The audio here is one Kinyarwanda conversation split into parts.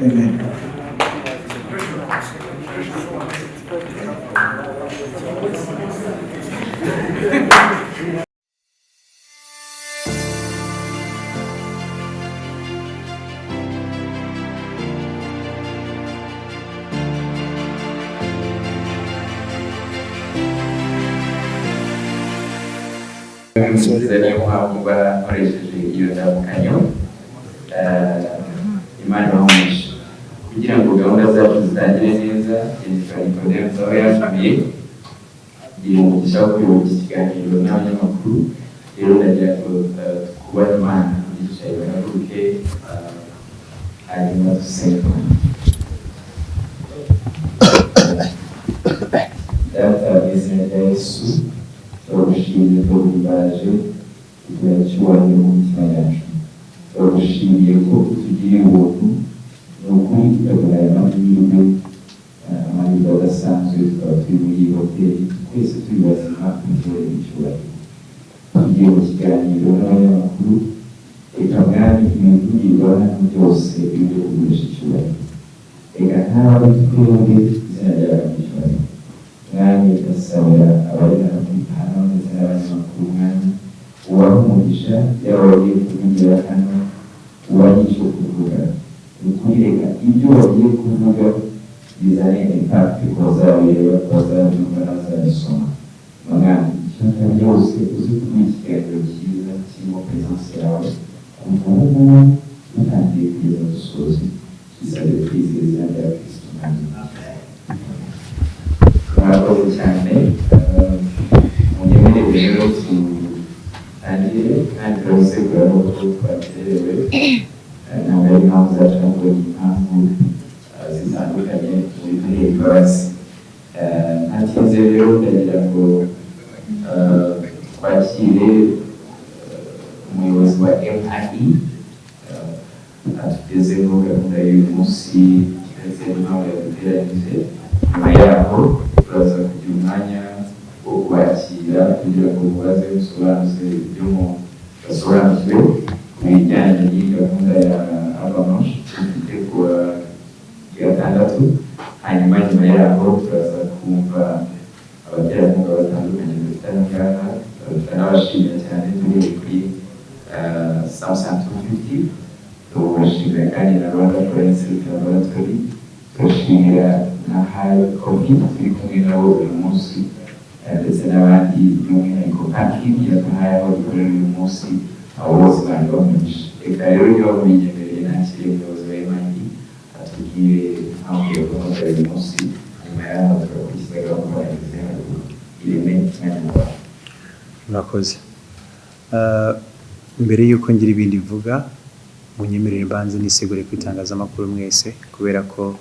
Amen. Saya mau koresheje iyo ndamukanyo Imana bamumisha kugira ngo gahunda zacu zitangire neza. Nikodemu aho yatumiye ngira umugisha wo kuyoboza ikiganiro n'abanyamakuru. Rero ndagira ngo twubahe Imana yicaye bararuke hanyuma dusenga. Data mu izina rya Yesu turagushimiye ko ubaje kugira icyubahiro mu mitima yacu. Turagushimiye ko utugiriye ubuntu ni ukuri tukabona aya mahirwe adasanzwe tukaba turi muri iyi hoteli twese turi bazima kugira icyubahiro. Tugiye mu kiganiro n'abanyamakuru, reka mwami ibivugirwa hano byose bibe kugurisha icyubahiro. Reka ntawe twebwe izina ryawe ry'icyubahiro. Mwami ndasabira abari hano ndetse n'abanyamakuru, mwami ubaha umugisha yaba bagiye kuvugira hano, ubaha icyo kuvuga. Ni ukuri reka ibyo bagiye kuvuga bizane impakiti ku bazabireba, ku bazabyumva n'abazabisoma. Mwami icyo byose uzi kuba ikiganiro cyiza kirimo peresansi yawe kuva ubu ngubu dutangiye kugeza dusoze. Tusabe twizeye izina rya Kristo. Murakoze cyane. Munyemerere rero tutangire kandi turabisegura n'uko twakererewe. Ntabwo ari impamvu zacu ahubwo ni impamvu zitandukanye tubiduhe imbabazi. Ntatinze rero ndagira ngo twakire umuyobozi wa MIE atugezeho gahunda y'uyu munsi ndetse n'impamvu yaduteranyije. Nyuma yaho turaza kugira umwanya wo kwakira kugira ngo mubaze musobanuze ibyo basobanukiwe ku bijyanye n'iyi gahunda ya avamanche dufite ku wa gatandatu. Hanyuma nyuma yaho turaza kumva abaterankunga batandukanye dufite aha ngaha, tukanabashimira cyane turi kuri Samsung 250. Tubashimira kandi na Rwanda Forensic Laboratory. Turashimira na High Coffee turi kumwe nabo uyu munsi ndetse n'abandi by'umwihariko kandi yaduhaye aho dukorera uyu munsi, abo bose bari bamugisha. Reka rero niba mubiyemereye nakire umuyobozi wa MIE atubwire impamvu yo gahunda uyu munsi. Nyuma yaho turakurikiza gahunda ireme Kinyarwanda. Murakoze. Mbere y'uko ngira ibindi mvuga, munyemerere mbanze nisegure ku itangazamakuru mwese, kubera ko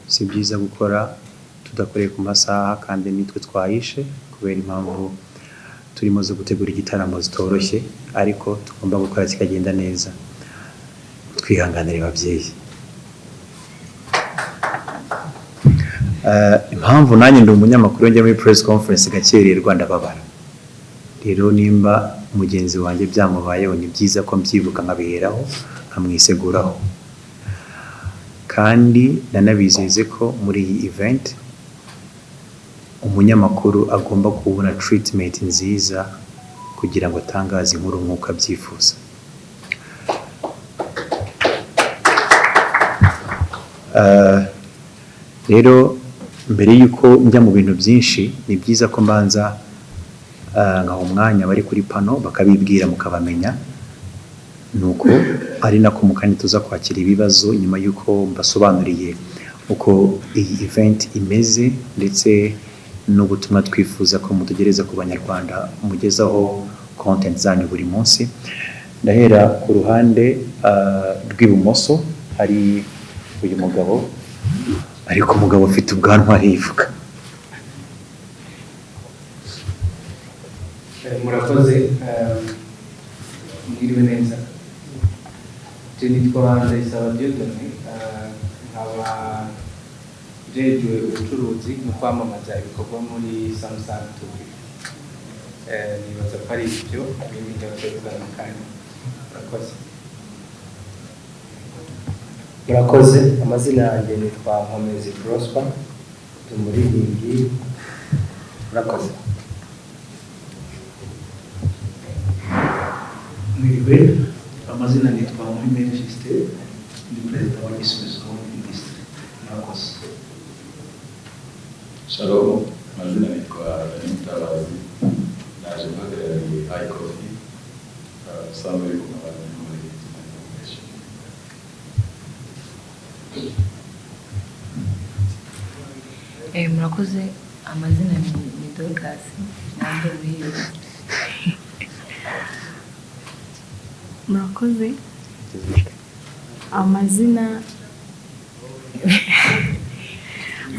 si byiza gukora tudakoreye ku masaha kandi nitwe twayishe kubera impamvu turimo zo gutegura igitaramo zitoroshye, ariko tugomba gukora kikagenda neza. Twihanganire babyeyi. Impamvu nanjye ndi umunyamakuru njya muri press conference gakererwa ndababara. Rero nimba mugenzi wanjye byamubayeho ni byiza ko mbyibuka nkabiheraho nkamwiseguraho. Kandi nanabizeze ko muri iyi event umunyamakuru agomba kubona treatment nziza kugira ngo atangaze inkuru nk'uko abyifuza. Rero mbere y'uko njya mu bintu byinshi ni byiza ko mbanza ngaho umwanya bari kuri pano bakabibwira mukabamenya, nuko ari nako mukanya tuza kwakira ibibazo nyuma y'uko mbasobanuriye uko iyi event imeze ndetse n'ubutumwa twifuza ko mutegereza ku banyarwanda mugezaho content zanyu buri munsi. Ndahera ku ruhande rw'ibumoso hari uyu mugabo, ariko umugabo ufite ubwanwa arivuga. Murakoze, mwiriwe neza. Nitwa Ndayisaba Dieudonné, nkaba jejwe ubucuruzi mu kwamamaza ibikorwa muri Samsung 250. Nibaza ko ari ibyo ibindi byose bitandukanye. Murakoze. Murakoze, amazina yanjye nitwa Nkomezi Prosper, umuririmbyi. Murakoze. Mwiriwe, amazina nitwa MIE ni perezida wa Gisubizo Ministry. Murakoze. Shalom, amazina nitwa Mutabazi, naje mpagarariye iCoffee, usanzwe uri kumabana muri murakoze, amazina ni Dorcas, nanjye muri Murakoze,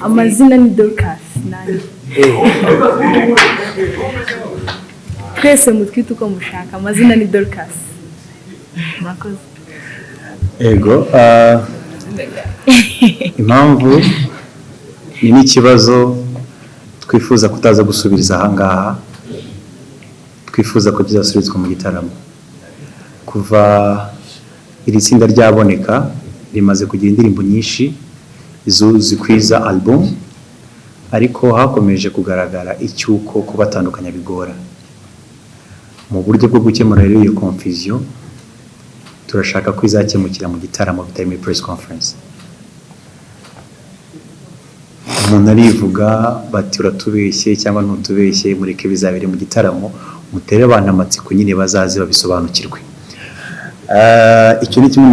amazina ni Dorcas nanjye. Twese mutwite uko mushaka, amazina ni Dorcas. Murakoze. Ego, impamvu ni n'ikibazo twifuza kutaza gusubiriza ahangaha, twifuza ko byasubizwa mu gitaramo. Kuva iri tsinda ryaboneka rimaze kugira indirimbo nyinshi zikwiza album, ariko hakomeje kugaragara icyuko kubatandukanya bigora. Mu buryo bwo gukemura rero iyo confusion, turashaka ko izakemukira mu gitaramo bitari muri press conference. Umuntu arivuga bati uratubeshye cyangwa ntutubeshye, mureke bizabere mu gitaramo, mutere abantu amatsiko nyine bazaze babisobanukirwe. Icyo ni kimwe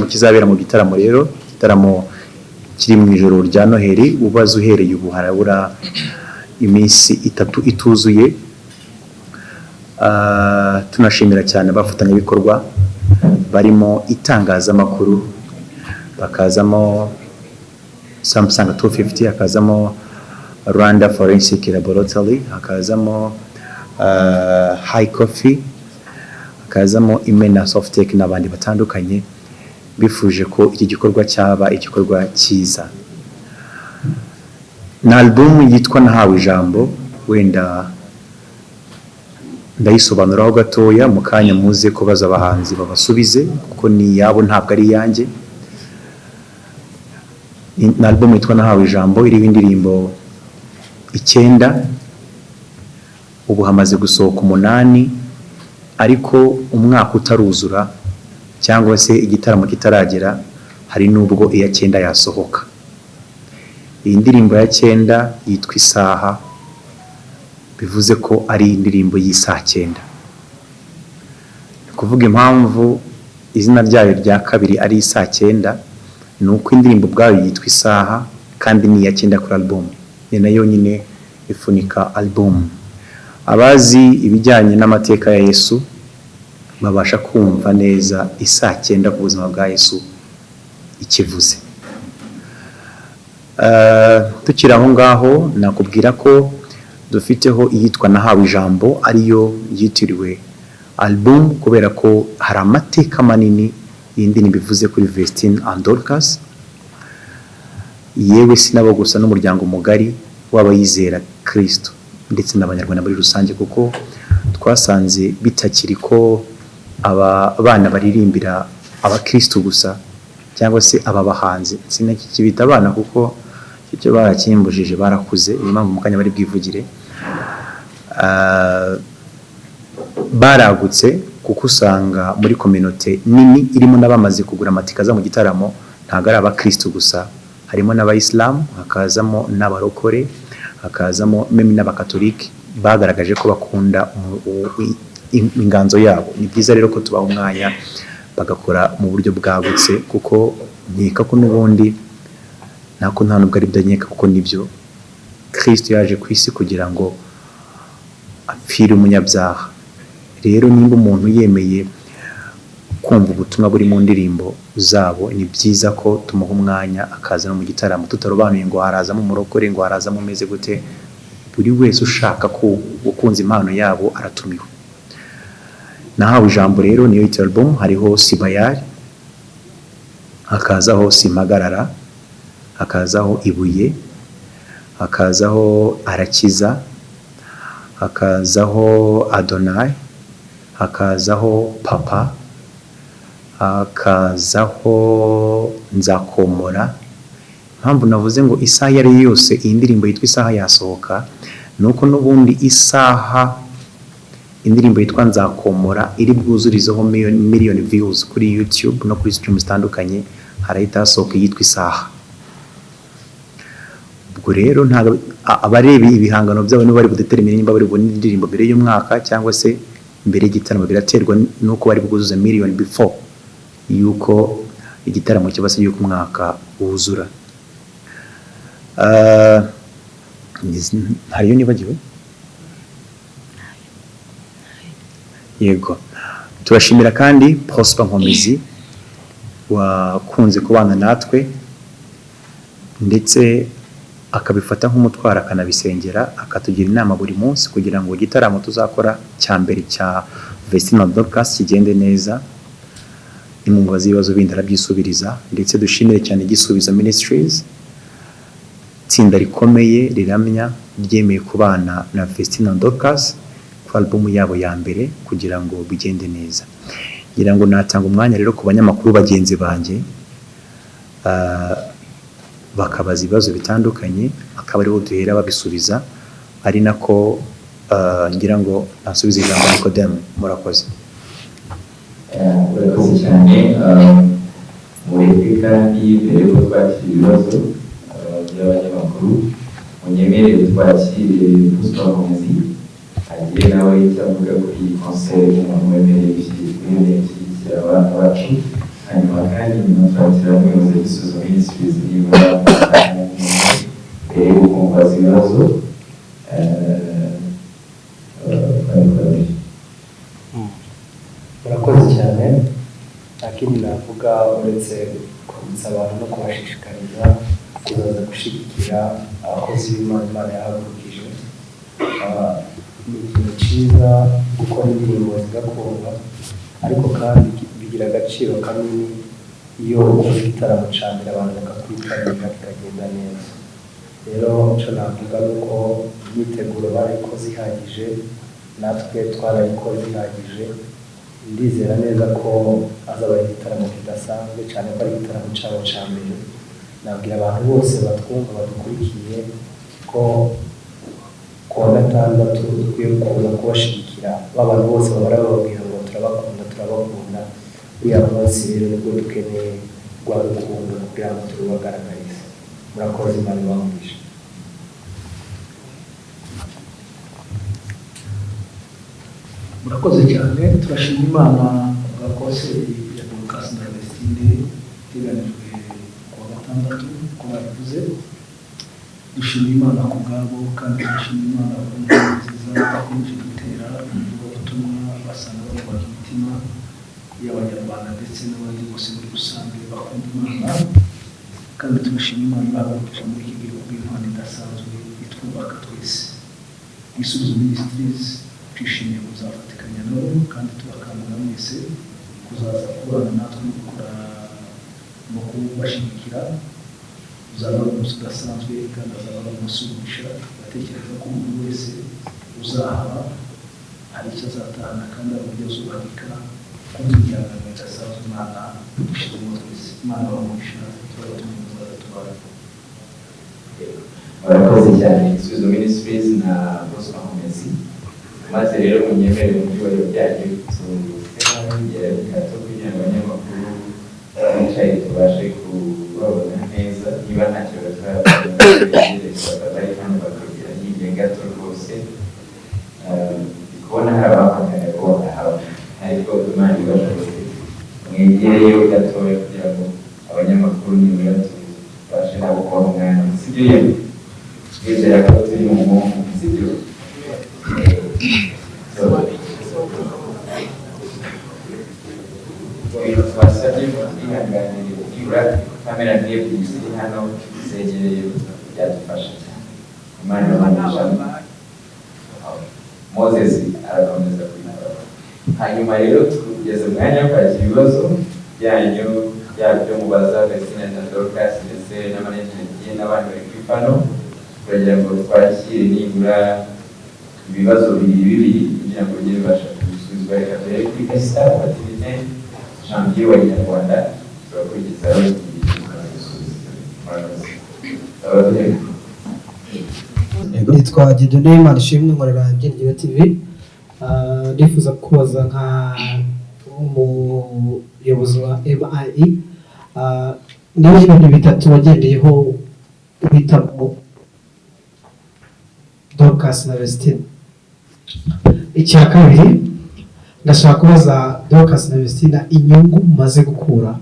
mu kizabera mu gitaramo. Rero igitaramo kiri mu ijoro rya Noheli, ubaze uhereye ubu harabura iminsi 3 ituzuye. Tunashimira cyane abafatanyabikorwa barimo itangazamakuru, bakazamo Samsung 250, hakazamo Rwanda Forensic Laboratory, hakazamo High Coffee, hakazamo Imena Softech n'abandi batandukanye bifuje ko iki gikorwa cyaba igikorwa cyiza. Na album yitwa Nahawe Ijambo, wenda ndayisobanuraho gatoya mu kanya muze ko baza abahanzi babasubize kuko ni yabo ntabwo ari yanjye. Na album yitwa Nahawe Ijambo iriho indirimbo 9, ubu hamaze gusohoka 8, ariko umwaka utaruzura cyangwa se igitaramo kitaragera hari nubwo iya 9 yasohoka. Iyi ndirimbo ya 9 yitwa Isaha, bivuze ko ari indirimbo y'isaha 9. Kuvuga impamvu izina ryayo rya kabiri ari Isaha 9 nuko indirimbo bwayo yitwa Isaha kandi ni iya 9 kuri album, ni nayo nyine ifunika album. Abazi ibijyanye n'amateka ya Yesu babasha kumva neza Isaha 9 ku buzima bwa Yesu ikivuze. Tukiri aho ngaho nakubwira ko dufiteho iyitwa Nahawe Ijambo, ariyo yitiriwe album kubera ko hari amateka manini yindi nibivuze kuri Vestine and Dorcas, yewe sinabo gusa n'umuryango mugari w'abayizera Kristo ndetse n'abanyarwanda muri rusange, kuko twasanze bitakiri ko aba bana baririmbira abakristo gusa cyangwa se aba bahanzi. Sinaki kibita abana kuko icyo barakimbujije barakuze, impamvu mukanya bari bwivugire. Baragutse kuko usanga muri community nini irimo n'abamaze kugura amatika za mu gitaramo ntago ari abakristo gusa, harimo n'abayisilamu, hakazamo n'abarokore, hakazamo meme n'abakatolike bagaragaje ko bakunda inganzo yabo. Ni byiza rero ko tubaha umwanya bagakora mu buryo bwagutse, kuko nkeka ko n'ubundi nako nta nubwo ari bdanyeka, kuko nibyo Kristo yaje ku isi kugira ngo apfire umunyabyaha. Rero nimba umuntu yemeye kumva ubutumwa buri mu ndirimbo zabo, ni byiza ko tumuha umwanya akaza no mu gitaramo, tutarobanuye ngo harazamo umurokore, ngo harazamo umeze gute. Buri wese ushaka ko ukunze impano yabo aratumiwe. Nahawe Ijambo rero niyo yitwa album. Hariho Sibayari, hakazaho Simpagarara, hakazaho Ibuye, hakazaho Arakiza, hakazaho Adonai, hakazaho Papa, hakazaho nzakomora. Impamvu navuze ngo isaha iyo ari yo yose iyi ndirimbo yitwa isaha yasohoka nuko n'ubundi isaha indirimbo yitwa nzakomora iri bwuzurizeho miliyoni views kuri YouTube no kuri streams zitandukanye, harahita hasohoka yitwa isaha. Ubwo rero ntabwo abareba ibihangano byabo nibo bari budetermine nimba bari bubone indirimbo mbere y'umwaka cyangwa se mbere y'igitaramo, biraterwa nuko bari bwuzuze miliyoni before yuko igitaramo kiba se yuko umwaka wuzura. Hariyo nibagiwe? Yego, turashimira kandi Prosper Nkomezi wakunze kubana natwe ndetse akabifata nk'umutwaro akanabisengera, akatugira inama buri munsi kugira ngo igitaramo tuzakora cya mbere cya Vestine na Dorcas kigende neza. Nimubaza ibibazo bindi arabyisubiriza, ndetse dushimire cyane Gisubizo Ministries, tsinda rikomeye riramya ryemeye kubana na Vestine na Dorcas ku album yabo ya mbere kugira ngo bigende neza. Ngira ngo natanga umwanya rero ku banyamakuru bagenzi banjye bakabaza ibibazo bitandukanye, akaba ariho duhera babisubiza, ari nako ngira ngo nasubize ijambo Nikodemu. Murakoze. Urakoze cyane. Muri kandi mbere yo twakira ibibazo by'abanyamakuru, munyemerere twakire Prosper Nkomezi agiye nawe icyavuga kuri iyi concert umuntu wemereye gushyigikira abana bacu, hanyuma kandi nyuma twakira n'umuyobozi w'Igisubizo Ministries niba mbere yo kumubaza ibibazo. Murakoze cyane. Nta kindi navuga uretse kwibutsa abantu no kubashishikariza kuzaza gushyigikira abakozi b'Imana Imana yahagurukije. Ni ikintu cyiza gukora indirimbo zigakundwa, ariko kandi bigira agaciro kanini iyo ukoze igitaramo cya mbere abantu bakakwitabira kikagenda neza. Rero icyo navuga ni uko imyiteguro barayikoze ihagije, natwe twarayikoze ihagije. Ndizera neza ko azaba igitaramo kidasanzwe cyane ko ari igitaramo cyabo cya mbere. Nabwira abantu bose batwumva badukurikiye ko ku wa gatandatu dukwiye kuza kubashyigikira. Abantu bose bahora bababwira ngo turabakunda. Uriya munsi rero nibwo dukeneye rwa rukundo kugira ngo turubagaragarize. Murakoze, Imana ibamugishe. Murakoze cyane. Turashima Imana bwa konseri ya Dorcas na Vestine iteganijwe ku wa gatandatu ko babivuze. Dushima Imana ku bwabo kandi dushima Imana ku nzira nziza bakomeje gutera ubutumwa basanga bubaka imitima y'Abanyarwanda ndetse n'abandi bose muri rusange bakunda Imana. Kandi turashima Imana ibahagurukije muri iki gihugu bw'intwari idasanzwe itwubaka twese. Gisubizo Ministries twishimiye kuzafatikanya nabo kandi tubakangurira mwese kuzaza kubana natwe no gukora no kubashyigikira. Uzaba ari umunsi udasanzwe kandi azaba ari umunsi w'umugisha. Batekereza ko umuntu wese uzahaba hari icyo azatahana kandi ari uburyo azubahika kuko imiryango idasanzwe Imana dushyizemo twese. Imana bamugisha tuba tumuzaza tubara. Murakoze cyane Gisubizo Ministries na Prosper Nkomezi. Maze rero munyemerere mu byubahiro byanyu tugera gato kugira ngo abanyamakuru bicaye tubashe kubabona neza. Niba nta kibazo bakabaye kandi bakagira hirya gato rwose. Kubona hari abahangana kubona ariko Imana ibashoboye mwegereyo gatoya kugira ngo abanyamakuru nibura tubashe nabo kubona umwanya. Sibyo yewe twizera ko turi mu mwuka, sibyo? Twasabye kwihanganira nibura kamera n'ebyiri ziri hano zegereye byadufasha cyane. Imana ibamugisha. Moses arakomeza kubikora. Hanyuma rero tugeze umwanya wo kwakira ibibazo byanyu byaba byo mubaza Vestine na Dorcas ndetse na management n'abandi bari kuri pano, kugira ngo twakire nibura ibibazo bibiri kugira ngo bijye bibasha gusubizwa. Reka turebe kuri Esther Bativite janvier wa Nyarwanda turakurikizaho nitwa Dieudonné Manishimwe nkorera Ibijyanye TV. Ndifuza kubaza nka umuyobozi wa MIE niba ibintu bitatu wagendeyeho uhitamo Dorcas na Vestine. Icya kabiri ndashaka kubaza Dorcas na Vestine inyungu mumaze gukura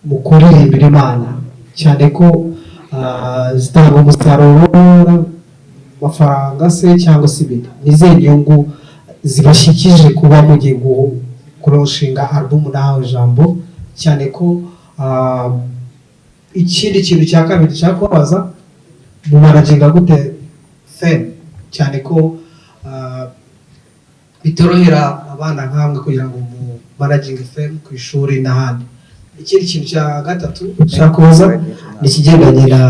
mu kuririmbira Imana, cyane ko zitanga umusaruro amafaranga se cyangwa se ibindi. Nize inyungu zibashikije kuba mugiye kurushinga album nawe jambo, cyane ko ikindi kintu cya kabiri cya kubaza mu managinga gute fame, cyane ko bitorohera abana nkamwe kugira ngo mu managing fame ku ishuri n'ahandi. Ikindi kintu cya gatatu nshaka kubaza ni ikigendanye na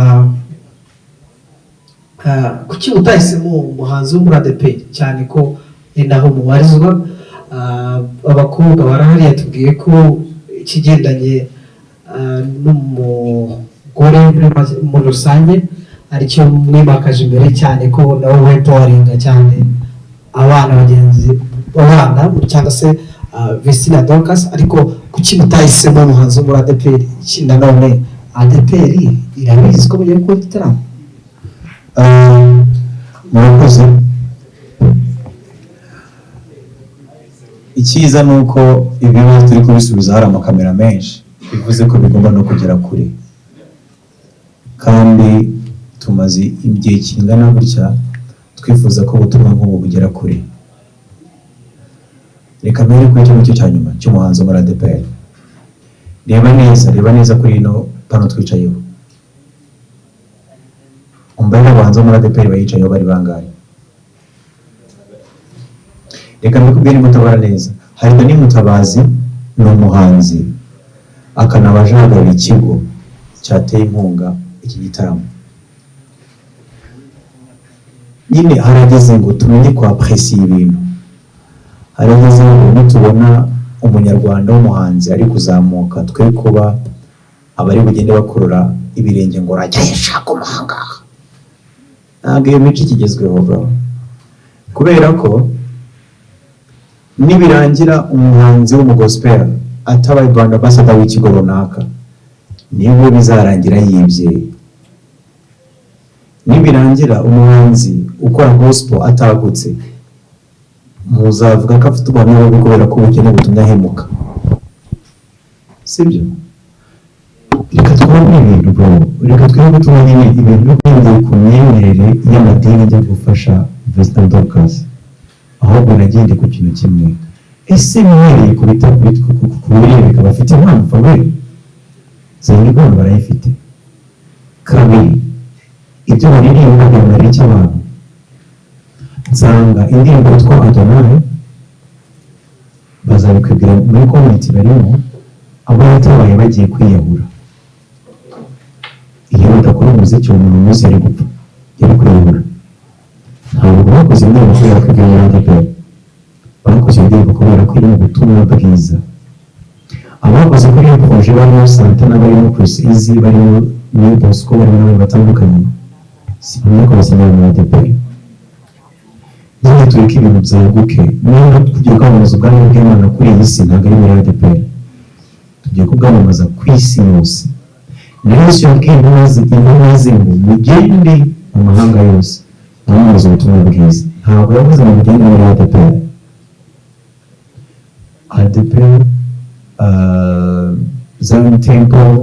kuki utahisemo umuhanzi wo muri ADP, cyane ko naho mubarizwa. Abakobwa barahari yatubwiye ko ikigendanye n'umugore muri rusange aricyo mwimakaje imbere, cyane ko nawe wetoringa cyane abana bagenzi abana cyangwa se Vestine na Dorcas. Ariko kuki mutahisemo umuhanzi wo muri ADP? Nanone ADP irabizi ko mugiye gukora igitaramo. Murakoze. Icyiza ni uko ibibazo turi kubisubiza hari amakamera menshi, bivuze ko bigomba no kugera kure, kandi tumaze igihe kingana gutya twifuza ko ubutumwa nk'ubu bugera kure. Reka mbere kuri icyo ngicyo cya nyuma cy'umuhanzi wo muri ADP. Reba neza kuri ino pano twicayeho, umbaye abahanzi bo muri ADP bayicayeho bari bangahe? Reka mbikubwire mutabara neza. Hari Dani Mutabazi, ni umuhanzi akanaba ahagarariye ikigo cyateye inkunga iki gitaramo. Nyine harageze ngo tumenye ko apresiye ibintu, harageze ngo nitubona umunyarwanda w'umuhanzi ari kuzamuka twe kuba abari bugende bakurura ibirenge ngo rajya yashaka umuhanga. Ntabwo iyo mico ikigezweho bro, kubera ko nibirangira umuhanzi w'umugospel atabaye Rwanda ambassador w'ikigo runaka, niwe bizarangira yibye. Nibirangira umuhanzi ukora gospel atagutse, muzavuga ko afite ubuntu bwo kubera ko ubukene butumye ahemuka, sibyo? Reka twumve ibintu bro, reka twumve tubone ibintu byongeye ku myemerere y'amadini ajya gufasha Vestine Dorcas, ahubwo nagende ku kintu kimwe. Ese mwereye kubita kubireba bikaba afite impamvu we zayibona barayifite. Kabiri, ibyo baririmba byamara iki abantu? Nsanga indirimbo yitwa Adonai bazabikwibwira muri community barimo, abo batabaye bagiye kwiyahura. Iyo badakora umuziki umuntu munsi yari gupfa, yari kwiyahura. Ntabwo bakoze indirimbo kubera ko ibyo muri ADP, bakoze indirimbo kubera ko iri mu butumwa bwiza. Abakoze kuri iyo projet barimo Santana, barimo Chris Easy, barimo New Bosco, barimo n'abandi batandukanye, simenya ko basinya muri ADP. Nyine tureke ibintu byaguke, niba tugiye kwamamaza ubwami bw'Imana kuri iyi si, ntabwo ari muri ADP, tugiye kubwamamaza ku isi yose. Na Yesu yabwiye intumwa ze ngo mugende mu mahanga yose mwamamaze ubutumwa bwiza. Ntabwo yavuze ngo mugende muri ADP. ADP, Zion Temple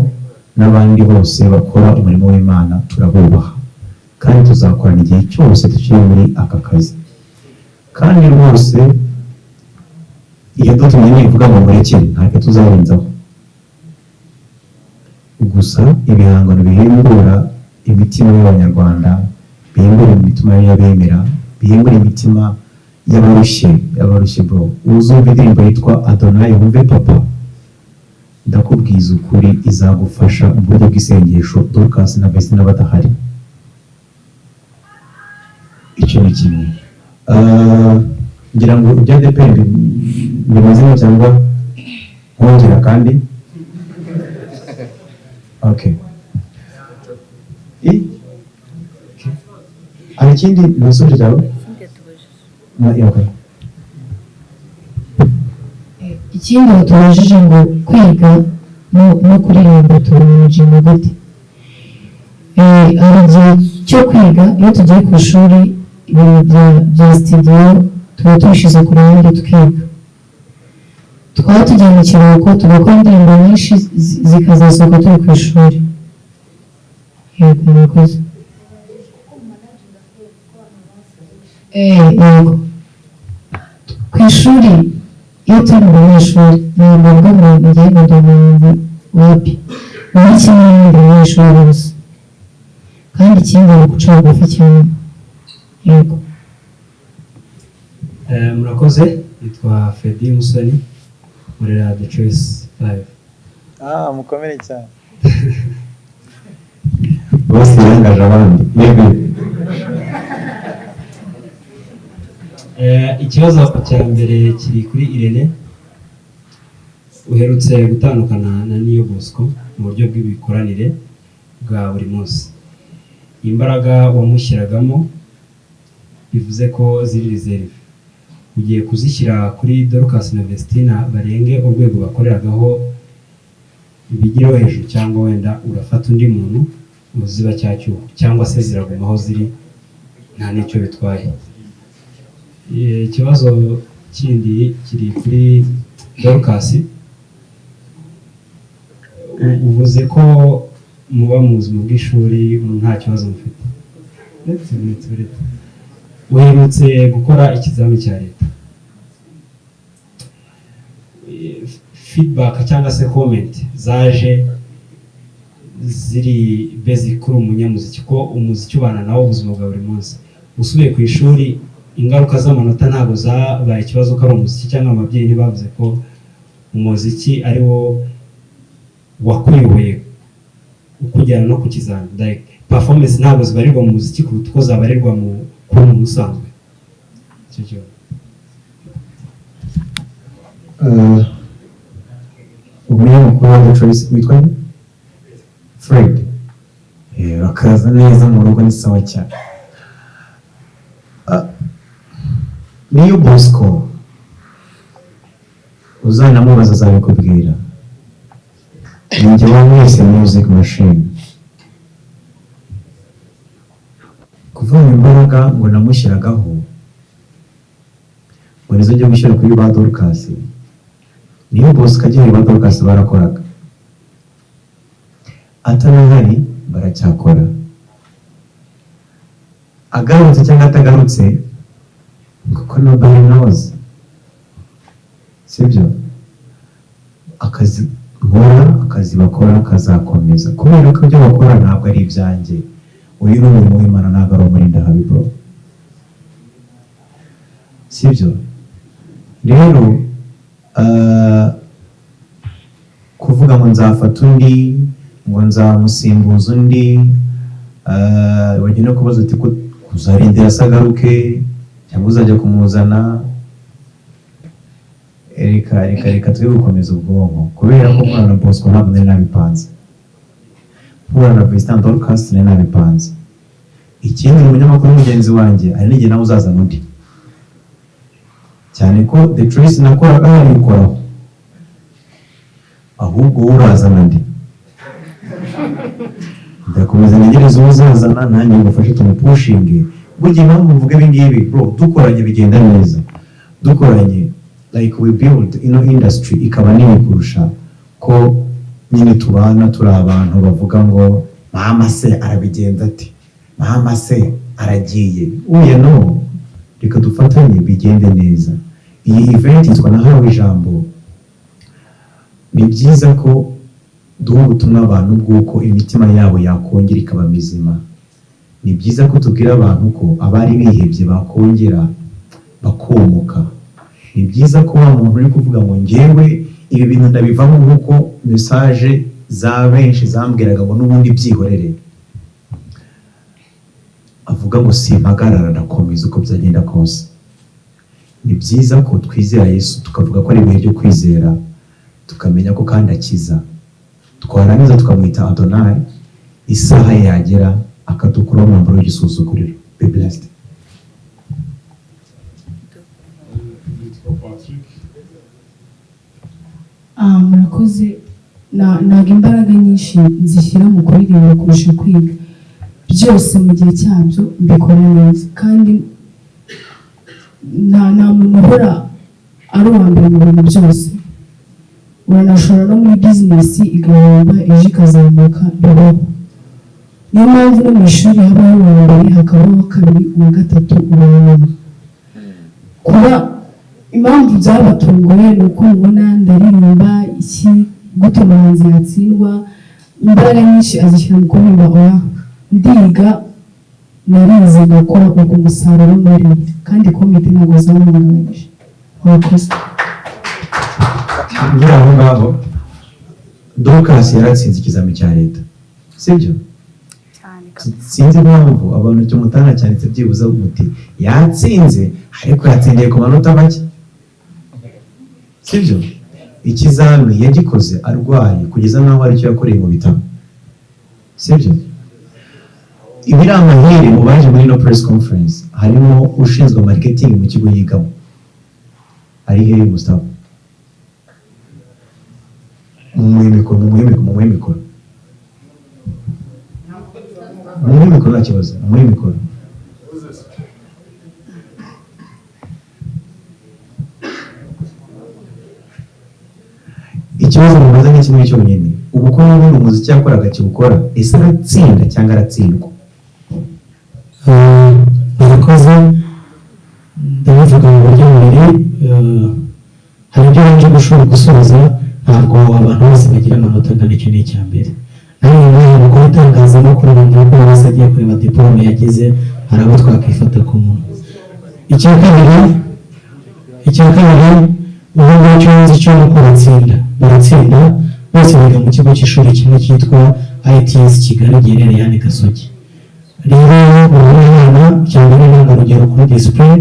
n'abandi bose bakora umurimo w'Imana turabubaha, kandi tuzakorana igihe cyose tukiri muri aka kazi. Kandi rwose iyo dutumye nivuga ngo murekere ntacyo tuzarenzaho. Gusa ibihangano bihembura imitima y'Abanyarwanda, bihembura imitima y'abemera, bihembura imitima y'abarushye bro. Uzumva indirimbo yitwa Adonai wumve papa, ndakubwiza ukuri izagufasha mu buryo bw'isengesho Dorcas na Vestine badahari. Icyo ni kimwe. Ngira ngo ibya ADP ni mazina cyangwa nkongera kandi okay hari ikindi nasubiza cyawe okay. Ikindi tubajije ngo kwiga no kuririmba tubonye mu gute hari igihe cyo kwiga iyo tugiye ku ishuri ibintu bya studio tuba tubishyize ku ruhande tukiga twaba tugiye mu kiruhuko tugakora indirimbo nyinshi zikazasohoka turi ku ishuri yego murakoze yego ku ishuri iyo turi mu banyeshuri ni ngombwa ngo ngiye ngo ndi wapi muri kimwe n'ibindi banyeshuri bose kandi ikindi ni guca bugufi cyane yego murakoze yitwa Fedi Musoni muri The Choice Live mukomere cyane bose yangaje abandi yego ikibazo cya mbere kiri kuri Irene uherutse gutandukana na Niyo Bosco mu buryo bw'ibikoranire bwa buri munsi imbaraga wamushyiragamo bivuze ko ziri reserve ugiye kuzishyira kuri Dorcas na Vestine barenge urwego bakoreragaho ibigiro hejuru cyangwa wenda urafata undi muntu uziba cyacyuho cyangwa se ziragumaho ziri nta n'icyo bitwaye ikibazo kindi kiri kuri Dorcas uvuze ko muba mu buzima bw'ishuri nta kibazo mufite uherutse gukora ikizamini cya leta feedback cyangwa se comment zaje ziri basic kuri umunyamuziki ko umuziki ubana nawo ubuzima bwa buri munsi usubiye ku ishuri ingaruka z'amanota ntabwo zabaye ikibazo ko ari umuziki cyangwa ababyeyi ntibavuze ko umuziki ari wo wakuyoboye ukujyana no ku kizamini like performance ntabwo zibarirwa mu muziki kuruta uko zabarirwa mu kuba umuntu usanzwe icyo kibazo umunyamakuru wa The Choice witwa Fred akaza neza mu rugo ni sawa cyane Niyo Bosco uzanamubaza azabikubwira ninjye wamwise music machine kuvana imbaraga ngo namushyiragaho ngo nizo njye gushyira kuri ba Dorcas Niyo Bosco agiye ba Dorcas barakoraga atanahari baracyakora agarutse cyangwa atagarutse kuko nobody knows sibyo akazi nkora akazi bakora kazakomeza kubera ko ibyo bakora ntabwo ari ibyanjye uyu ni umurimo w'Imana ntabwo ari umurinda habi bro sibyo rero kuvuga ngo nzafata undi ngo nzamusimbuza undi bagenda kubaza ati kuzarindira asagaruke cyangwa uzajya kumuzana reka turi gukomeza ubwonko kubera ko mwana Bosco ntabwo nari nabipanze mwana na Vestine Dorcas nari nabipanze ikindi umunyamakuru mugenzi wanjye ari n'igihe nawe uzazana undi cyane ko The Choice nakoraga harikoraho ahubwo urazana ndi ndakomeza ntegereza uzazana nanjye ngufashe tumupushinge burya impamvu mvuga ibi ngibi bro dukoranye bigenda neza dukoranye like we build industry ikaba nini kurusha ko nyine tubana turi abantu bavuga ngo mama se arabigenza ati mama se aragiye uye no reka dufatanye bigende neza iyi event yitwa nahawe ijambo ni byiza ko duha ubutumwa abantu bw'uko imitima yabo yakongera ikaba mizima ni byiza ko tubwira abantu ko abari bihebye bakongera bakomoka ni byiza ko wa muntu uri kuvuga ngo njyewe ibi bintu ndabivamo nk'uko message za benshi zambwiraga ngo n'ubundi byihorere avuga ngo simpagarara ndakomeza uko byagenda kose ni byiza ko twizera Yesu tukavuga ko ari ibihe byo kwizera, tukamenya ko kandi akiza, twarangiza tukamwita Adonai, isaha yagera akadukuraho umwambaro w'igisuzuguriro. Be blessed. Murakoze. Ntabwo imbaraga nyinshi nzishyira mu kuririmba kurusha kwiga, byose mu gihe cyabyo mbikora neza, kandi nta muntu uhora ari uwa mbere mu bintu byose. Uranashobora no muri bizinesi igahomba ejo ikazamuka, bibaho. Niyo mpamvu no mu ishuri habaho uwa mbere, hakabaho uwa kabiri, uwa gatatu, uwa nyuma. Kuba impamvu byabatunguye ni uko mubona ndaririmba iki gute umuhanzi yatsindwa, imbaraga nyinshi azishyira mu kuririmba. Oya, ndiga, narize gukora ubwo umusaruro muri, kandi komite ntabwo zamuhungabanyije. Murakoze. Ngira aho ngaho, Dorcas yaratsinze ikizami cya leta, sibyo? Sinzi impamvu abantu cyo mutana cyanditse byibuza umuti yatsinze, ariko yatsindiye ku manota make, sibyo? Ikizami yagikoze arwaye kugeza naho ari cyo yakoreye mu bitabo, sibyo? Ibiri amahire mu baje muri no press conference harimo ushinzwe marketing mu kigo yigamo, ari hehe Mustafa? Mumuhe mikoro nta kibazo, mumuhe mikoro. Ikibazo mubaza ni kimwe cyonyine, ubu ko n'ubundi umuziki yakoraga kiwukora, ese aratsinda cyangwa aratsindwa? Murakoze. Ndabivuga mu buryo bubiri. Hari ibyo baje gushobora gusubiza, ntabwo abantu bose bagira amanota angana, icyo ni icya mbere. Nawe niba gukora itangazamakuru bumva ko bose agiye kureba diplome yagize, hari abo twakwifata ku muntu. Icya kabiri, ubu ngicyo nzi cyo nuko baratsinda bose biga mu kigo cy'ishuri kimwe cyitwa ITS Kigali giherereye hano i Gasogi. Rero umwana cyangwa n'intangarugero kuri display.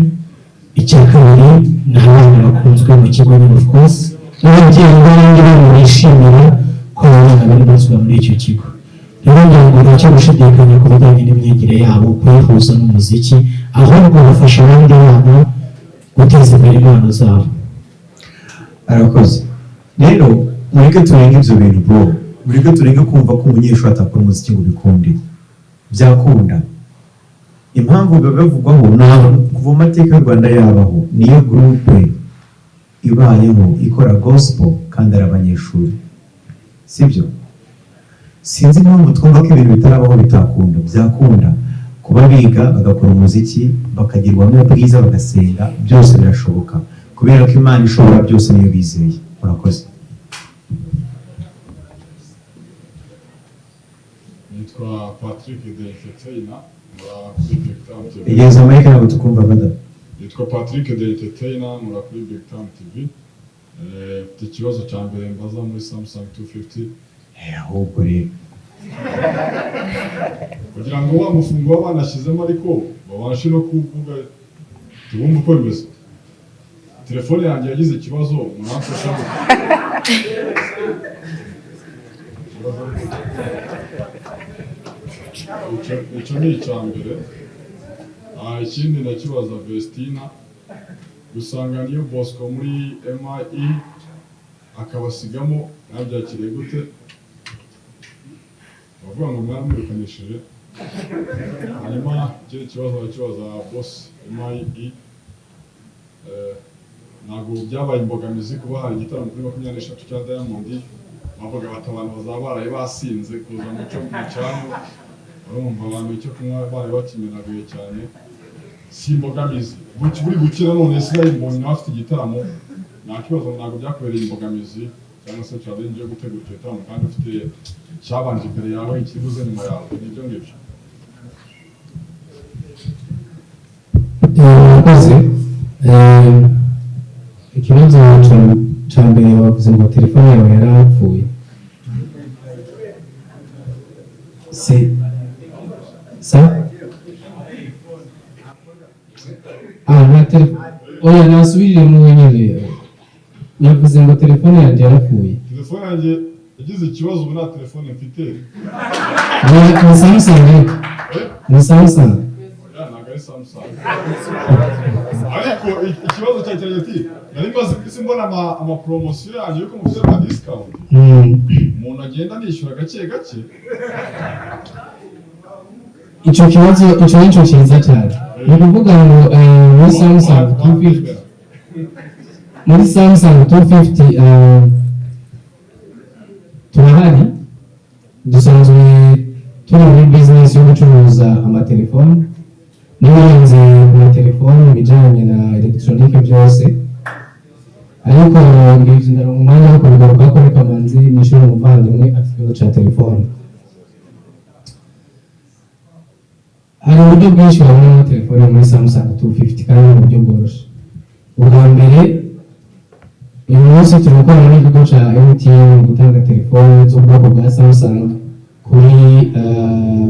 Icya kabiri ni abana bakunzwe mu kigo nyine, of course n'ababyeyi n'abandi bantu bishimira ko abana bari bazwa muri icyo kigo. Rero ngira ngo ntacyo gushidikanya ku bijyanye n'imyigire yabo kuyihuza n'umuziki, ahubwo bafasha abandi bana guteza imbere impano zabo. Arakoze. Rero mureke turenge ibyo bintu bro, mureke turenge kumva ko umunyeshuri atakora umuziki ngo bikunde, byakunda. Impamvu bavugwaho kuva mu mateka y'u Rwanda yabaho, niyo groupe ibayeho ikora gospel kandi ari abanyeshuri, sibyo? Sinzi impamvu twumva ko ibintu bitarabaho bitakunda. Byakunda kuba biga bagakora umuziki, bakagirwamo bwiza, bagasenga, byose birashoboka, kubera ko Imana ishobora byose niyo bizeye. Murakoze. Nitwa Patrick Delfeteina, kuri Big Town TV. Igeze amahirwe ntabwo tukumva bada. Nitwa Patrick Delfeteina, nkora kuri Big Town TV. Mfite ikibazo cya mbere mbaza muri Samsung 250. Ahubwo rero kugira ngo wa mufungo w'abanashyizemo ariko babashe no kuvuga tubumva uko bimeze. Telefone yanjye yagize ikibazo, muramfasha. Icyo ni icya mbere. Ikindi ndakibaza Vestine, gusanga niyo Bosco muri MIE akabasigamo, nabyakiriye gute? Bavuga ngo mwaramwirukanishije. Hanyuma ikindi kibazo ndakibaza boss MIE, ntabwo byabaye imbogamizi kuba hari igitaramo kuri 23 cya Diamond, bavuga bati abantu bazaba baraye basinze kuza mu cyo mu cyanyu, urumva abantu icyo kunywa bari bakimenaguye cyane, si imbogamizi buri gukira none Israel mbonye afite igitaramo, nta kibazo, ntabwo byakubereye imbogamizi cyangwa se challenge yo gutegura icyo gitaramo kandi ufite cyabanje imbere yawe ikibuze nyuma yawe, nibyo ngibyo. Murakoze. Ikibazo cya mbere wavuze ngo telefone yawe yarapfuye. Nta telefone oya nasubirire mu wenyine yavuze ngo telefone yanjye yarapfuye. Telefone yanjye yagize ikibazo ubu nta telefone mfite. Ni Samsung. Ni Samsung. Ntabwo ari Samsung. Ariko ikibazo cyanjye ati nari maze kwisi mbona ama promotion yanjye yuko mufite ama discount. Umuntu agenda nishyura gake gake. Icyo kibazo icyo cyiza cyane. Ni ukuvuga ngo muri Samsung 250 muri Samsung 250 turahari dusanzwe turi muri business yo gucuruza amatelefone n'ibirenze ku matelefone ibijyanye na elegitoronike byose, ariko ngibyo ndaronka umwanya wo kubigaruka ko reka manzi nishyura umuvandimwe afite ikibazo cya telefone. Hari uburyo bwinshi wabonamo telefone muri Samsung 250 kandi ni uburyo bworoshye. Ubwa mbere uyu munsi turi gukorana n'ikigo cya MTN gutanga telefone z'ubwoko bwa Samsung kuri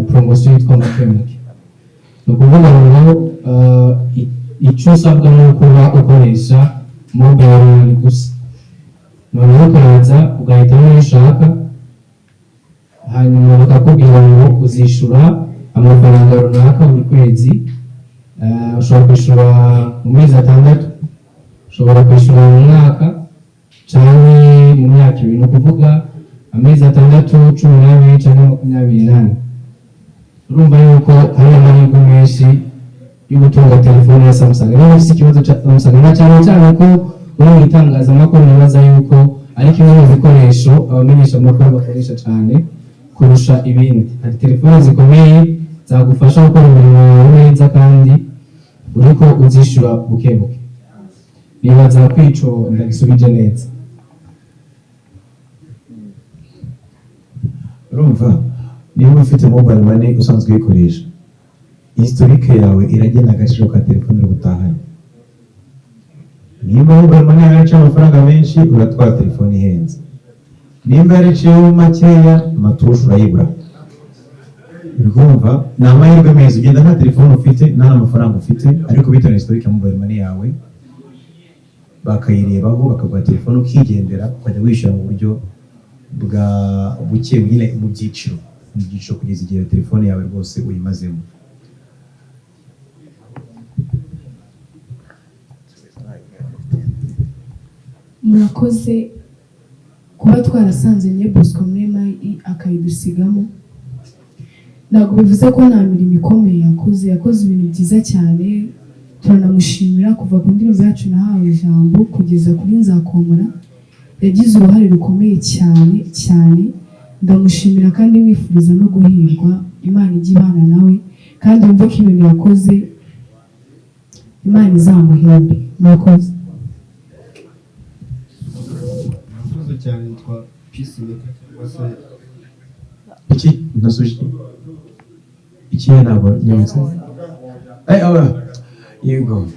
promosiyo yitwa Make. Ni ukuvuga ngo icyo usabwa ni ukuba ukoresha mobile money gusa, noneho ukaza ugahitamo iyo ushaka, hanyuma bakakubwira ngo uzishyura amafaranga runaka buri kwezi. Ushobora kwishyura mu mezi 6, ushobora kwishyura mu mwaka cyangwa mu myaka 2, ni ukuvuga amezi 6, 12 cyangwa 28. Urumva yuko hari amahirwe menshi yo gutunga telefone ya Samsung. Niba ufite ikibazo cya Samsung na cyane ko uri mu itangazamakuru, nibaza yuko ari kimwe mu bikoresho abamenyesha amakuru bakoresha cyane kurusha ibindi. Hari telefone zikomeye zagufasha gukora umurimo wawe neza kandi uriko uzishyura buke buke. Nibaza ko ico ndagisubije neza. Urumva niba ufite mobile money usanzwe uyikoresha, historique yawe iragena agaciro ka telefone uri butahane. Niba mobile money yaraciye amafaranga menshi uratwara telefone ihenze, nimba yaraciyeho makeya amatushu urayibura. Urumva ni amahirwe meza, ugenda nta telefone ufite nta n'amafaranga ufite, ariko bitewe na historique ya mobile money yawe bakayirebaho bakaguha telefone ukigendera ukajya wishyura mu buryo bwa buke nyine mu byiciro kugeza igihe telefone yawe rwose uyimazemo. Murakoze kuba twarasanze Bosco muri MIE akayidusigamo. Ntabwo bivuze ko nta mirimo ikomeye yakoze ibintu byiza cyane, turanamushimira kuva ku ndirimbo yacu nahawe ijambo kugeza kuri Nzakomora. Yagize uruhare rukomeye cyane, ndamushimira kandi mwifuriza no guhirwa. Imana ijye ibana nawe kandi wumve ko ibintu yakoze Imana izamuhembe. Murakoze. Murakoze cyane, yitwa Peacemaker cyangwa se iki ndasushi iki ntabwo nyamutse yego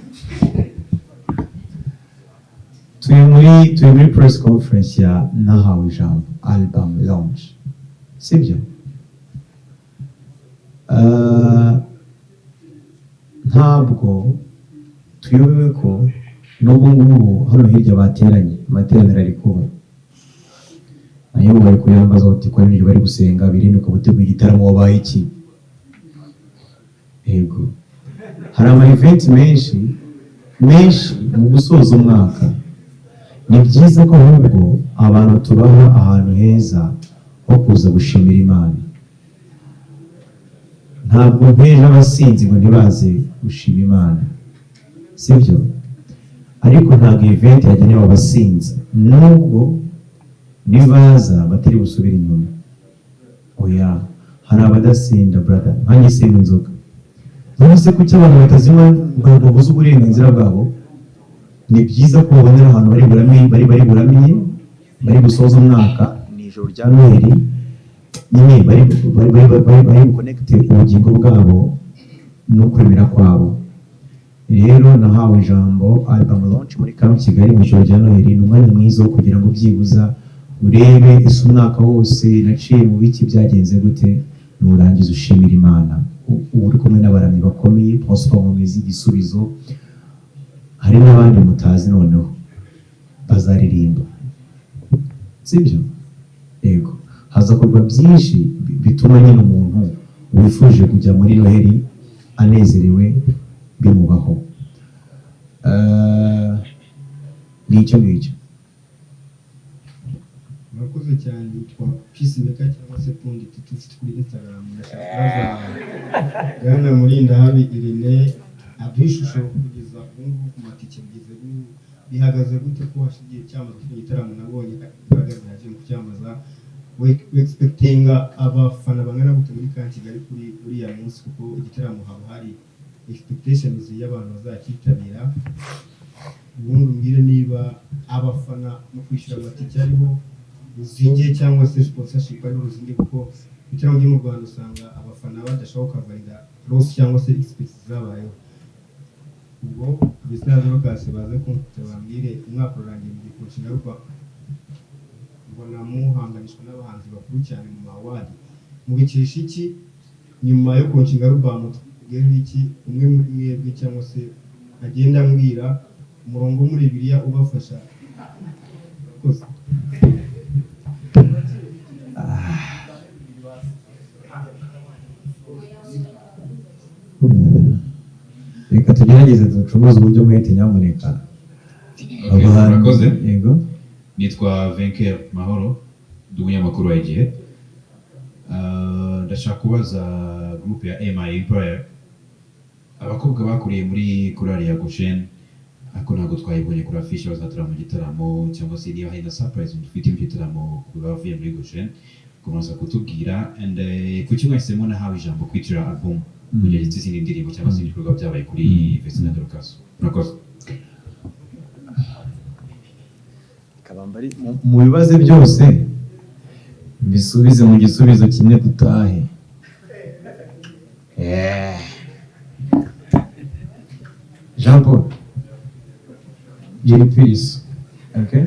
turi muri press conference ya nahawe ijambo album launch, sibyo? Ntabwo tuyobewe ko n'ubu ngubu hano hirya bateranye amateraniro ari kuba, nayo bari kuyambaza bati ko n'ibyo bari gusenga birinduka gutegura igitaramo wabaye iki. Yego hari ama event menshi mu gusoza umwaka. Ni byiza ko ahubwo abantu tubaha ahantu heza ho kuza gushimira Imana. Ntabwo mpeje abasinzi ngo ntibaze gushima Imana, sibyo? Ariko ntabwo event yagenewe abasinzi, nubwo nibaza batari busubira inyuma. Oya, hari abadasinda brother, nkanjye sinywa inzoga. Nonese kuki abantu batazinywa ngo babuze uburenganzira bwabo? Ni byiza ko babonera ahantu bari buramiye gusoza umwaka n'ijoro rya Noheli, nyine bari connecte ubugingo bwabo no kwemera kwabo. Rero nahawe ijambo album launch muri Camp Kigali mu ijoro rya Noheli, ni umwanya mwiza wo kugira ngo byibuza urebe ese umwaka wose naciye mu biki byagenze gute, nurangiza ushimira Imana. Uri kumwe n'abaramyi bakomeye, Prosper Mumezi Igisubizo, hari n'abandi mutazi noneho bazaririmba, sibyo? Yego, hazakorwa byinshi bituma nyine umuntu wifuje kujya muri Noheli anezerewe bimubaho. Nicyo ngicyo. murakoze cyane. Yitwa Peacemaker cyangwa se Pundi Titusi kuri Instagram. Ndashaka Gana Murindahabi Irene aduha ishusho kugeza ubu ngubu ku matike bihagaze gute ko hashigiye cyamaze ku gitaramo nabonye imbaraga zaje mu cyamaza we expectinga abafana bangana gute muri ka Kigali kuri uriya munsi, kuko igitaramo haba hari expectations y'abantu bazakitabira. Ubundi umbwire niba abafana mu kwishyura amatike ariho ruzingiye cyangwa se sponsorship ariho ruzingiye, kuko ibitaramo byo mu Rwanda usanga abafana badashobora kuvarinda loss cyangwa se expenses zabayeho. Ubwo Vestine na Dorcas baze kumfata bambwire umwaka urangiye mu gihe Nshingaruka mbona muhanganishwa n'abahanzi bakuru cyane mu mawadi, mubikesha iki nyuma yo kunshinga Rubamu tubwire iki umwe muri mwebwe cyangwa se agenda ambwira umurongo muri Bibiliya ubafasha kose. Reka tugerageze ducuruze uburyo mwete nyamuneka. Murakoze. Yego. Nitwa Venker Mahoro, ndi umunyamakuru wa Igihe. Ndashaka kubaza groupe ya MIE Prayer. Abakobwa bakuriye muri korali ya Goshen, ariko ntabwo twayibonye kuri afishe bazatura mu gitaramo, cyangwa se niba hari na surprise dufite mu gitaramo bavuye muri Goshen, kumaza kutubwira. And kuki mwahisemo nahawe ijambo kwitira album kugira ngo izindi ndirimbo cyangwa se ibikorwa byabaye kuri Vestine na Dorcas? Murakoze. Mu bibazo byose mbisubize mu gisubizo kimwe dutahe. Jean Paul, Jerry Peace, okay?